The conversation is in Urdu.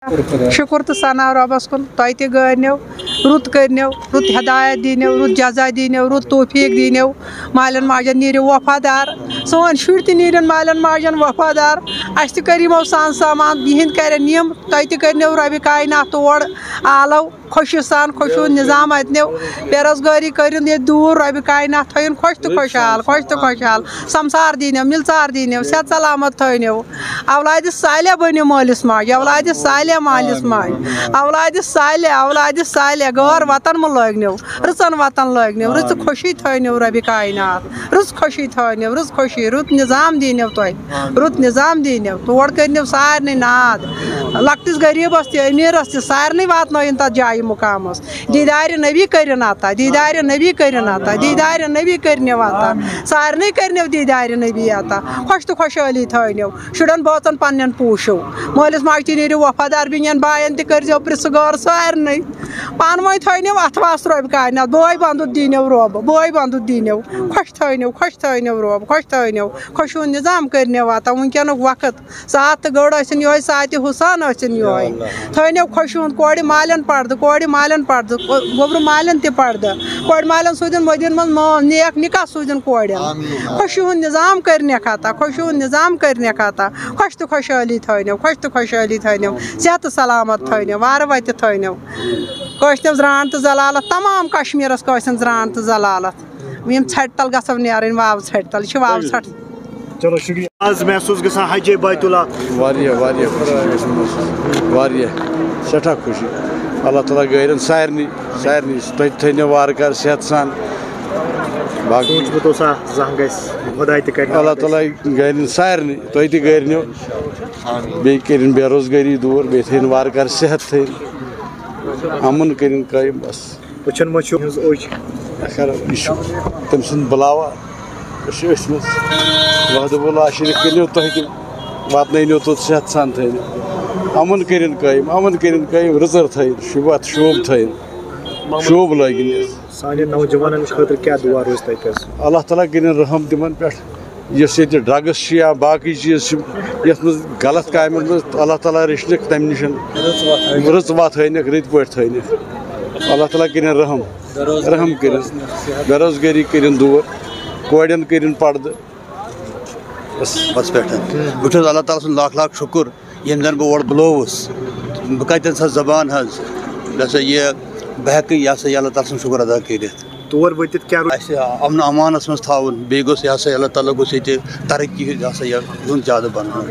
شکر تو ثنا رۄبس کُن تۄہہِ تہِ گٲرنو رُت کٔرنو رُت ہدایت دِنو رُت جزا دِنو رُت توفیٖق دِنو مالٮ۪ن ماجٮ۪ن نیٖرِو وفادار سون شُرۍ تہِ نیٖرن مالٮ۪ن ماجٮ۪ن وفادار اَسہِ تہِ کٔرۍ یِمو سان سامان یِہِنٛدۍ کَرن یِم تۄہہِ تہِ کٔرنو رۄبہِ کاینات تور آلو خوشی سان خوشوٗ نظام اَتنو بے روزگٲری کٔرِن ییٚتہِ دوٗر رۄبہِ کاینات تھٲیِن خۄش تہٕ خۄشحال سمسار دیٖنو مِلژار دیٖنو صحت سلامت تھٲینو اولادِ صالح بٔنِو مٲلِس ماجہِ اولادِ صالح مٲلِس ماجہِ اولادِ صالح غٲر وطن مہٕ لٲگنو رٕژن وطن لٲگنو رٕژ خوشی تھٲینو رۄبہِ کاینات رٕژ خوشی تھٲینو رٕژ خوشی رُت نظام دیٖنو تۄہہِ رُت نظام دیٖنو تور کٔرنو سارنٕے ناد لۄکٹِس غریٖبس تہِ أمیٖرس تہِ سارنٕے واتنٲیِن تتھ جایہِ مُقامس دیٖدارِ نبی کٔرِن عطا دیٖدارِ نبی کٔرِن عطا دیٖدارِ نبی کٔرنو عطا سارنٕے کٔرنو دیٖدارِ نبی عطا خۄش تہٕ خۄشحٲلی تھٲینو شُرٮ۪ن بٲژن پننٮ۪ن پوٗشو مٲلِس ماجہِ تہِ نیٖرِو وفادار بیٚنٮ۪ن باین تہِ کٔرزیٚو پرژھٕ غور سارنٕے پانہٕ ؤنۍ تھٲینو اتھ واسطہٕ رۄبہِ کاینات بٲے بنٛدُت دیٖنو رۄب بٲے بنٛدُت دیٖنو خۄش تھٲینو رۄب خۄش تھٲینو خوشوٗن نظام کٔرنو عطا وٕنکیٚنُک وقت سات تہٕ گٔر ٲسِن یِہوے ساتہِ حُسان ٲسِن یِہوے تھٲینو خوشوٗن کورِ مالٮ۪ن پردٕ گوٚبرٕ مالٮ۪ن تہِ پردٕ کورِ مالٮ۪ن سوٗزِن مٔدیٖن منٛز نیک نِکاح سوٗزِن کورٮ۪ن خوشی ہُنٛد نظام کٔرنٮ۪کھ عطا خوشی ہُنٛد نظام کٔرنٮ۪کھ عطا خۄش تہٕ خۄشحٲلی تھٲینو صحت تہٕ سلامت تھٲینو وارٕ وتہِ تھٲینو کٲشنٮ۪و زرٛانٛٹھ تہٕ زلالت تمام کشمیٖرس کٲشِرٮ۪ن زرٛانٛٹھ تہٕ زلالت یِم ژھٹہِ تل گژھو نیرٕنۍ واوٕ ژھٹہِ تل یہِ چھِ واوٕ ژھٹھ چلو شُکریہ آز محسوٗس گژھان حجے بیت اللہ واریاہ سٮ۪ٹھاہ خوشی اللہ تعالیٰ گٲرِن سارنٕے تُہۍ تھٲینو وارٕ کارٕ صحت سان باقٕے اللہ تعالیٰ گٲرِن سارنٕے تُہۍ تہِ گٲرنو بیٚیہِ کٔرِنۍ بے روزگٲری دوٗر بیٚیہِ تھٲیِن وارٕ کارٕ صحت تھٲیِن امُن کٔرِنۍ قٲیِم بس یہِ چھُ تٔمۍ سُنٛد بُلاوا أسۍ چھِ أتھۍ منٛز وحدٕ اللہ شریٖف کٔرنو تُہۍ تہِ واتنٲینو توٚت صحت سان تھٲینو امُن کٔرِنۍ قٲیِم رٕژر تھٲیِن شوٗب تھٲیِن شوٗب لٲگِن اللہ تعالیٰ کٔرِنۍ رحم تِمن پٮ۪ٹھ یُس ییٚتہِ ڈرٛگٕس چھِ یا باقٕے چیٖز چھِ یتھ منٛز غلط کامٮ۪ن منٛز اللہ تعالیٰ رٔچھنکھ تمہِ نِش رٕژ وتھ ہٲینکھ رٕتۍ پٲٹھۍ تھٲینکھ اللہ تعالیٰ کٔرِنۍ رحم کٔرِنۍ بے روزگٲری کٔرِنۍ دوٗر کورٮ۪ن کٔرِنۍ پردٕ بس پٮ۪ٹھ بہٕ چھُس اللہ تعالیٰ سُنٛد لاکھ لاکھ شُکُر ییٚمہِ زن بہٕ اورٕ بُلووُس بہٕ کتٮ۪ن سۄ زبان حظ یہِ ہسا یہِ بہٕ ہٮ۪کہٕ یہِ ہسا یہِ اللہ تعالیٰ سُنٛد شُکُر ادا کٔرِتھ اَسہِ امن امانس منٛز تھاوُن بیٚیہِ گوٚژھ یہِ ہسا اللہ تعالیٰ گوٚژھ ییٚتہِ ترقی یہِ ہسا یہِ زیادٕ بناوُن